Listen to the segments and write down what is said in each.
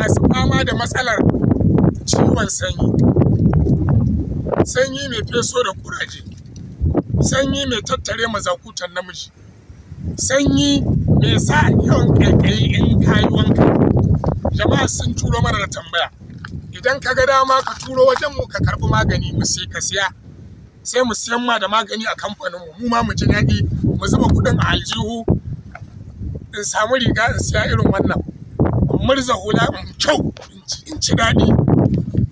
masu fama da matsalar ciwon sanyi, sanyi mai feso da kuraje, sanyi mai tattare mazakutan namiji, sanyi mai sa yawan ƙaiƙayi in kayi wanka. Jama'a sun turo mana da tambaya, idan ka ga dama ka turo wajen mu ka karɓi magani mu sai ka siya, sai mu siyan ma da magani a kamfanin mu ma mu ji daɗi, mu zuba kuɗin a aljihu, in samu riga in siya irin wannan, in murza hula in kyau in ci daɗi,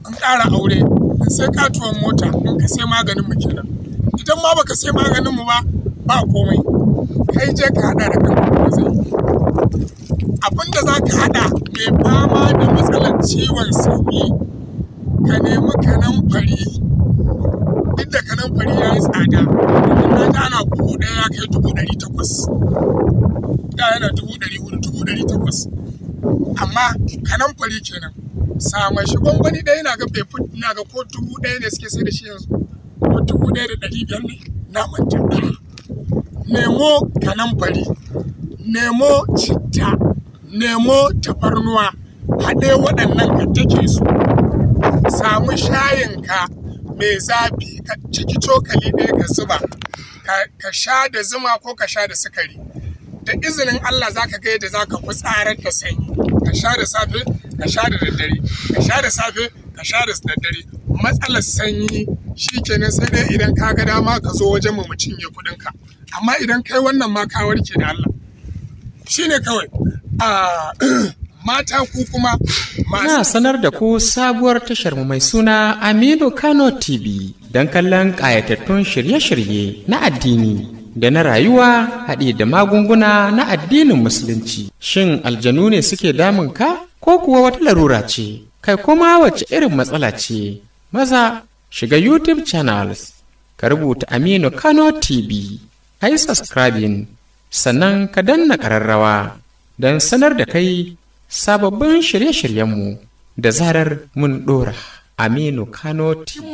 in ƙara aure, in sai katuwar mota, in ka sai maganin mu kenan. Idan ma baka sai maganin mu ba komai, kai je ka haɗa da kanka zai. Abinda za ka haɗa mai fama da matsalar ciwon sanyi, ka nemi kanamfari. Duk da kanamfari ya yi tsada, na ga ana buhu ɗaya ya kai 800, da yana 400, 800. Amma kanamfari kenan, sama shi gwangwani ɗaya na ga ko 1000 ne suke sai da shi yanzu, ko 1500 ne, na manta. Nemo kanamfari, nemo citta, nemo tafarnuwa, haɗe waɗannan ka take su, samu shayinka mai zafi ka ciki cokali ɗaya ka zuba, ka sha da zuma ko ka sha da sukari. Da izinin Allah za ka ga yadda za ka fitsarar da sanyi, ka sha da safe ka sha da daddare, ka sha da safe ka sha da daddare. Matsalar sanyi shi kenan, sai dai idan ka ga dama ka zo wajen mu cinye kuɗinka, amma idan kai wannan ma ka warke da Allah, shine kawai. Mata ku kuma na sanar da ku sabuwar tashar mu mai suna Aminu Kano TV don kallon ƙayatattun shirye-shirye na addini da na rayuwa haɗe da magunguna na addinin musulunci. Shin aljanu ne suke damun ka ko kuwa wata larura ce? Kai kuma wace irin matsala ce? Maza shiga YouTube channels ka rubuta Aminu Kano TV, ka yi subscribing, sannan ka danna ƙararrawa don sanar da kai sababbin shirye-shiryenmu da zarar mun ɗora. Aminu Kano TV.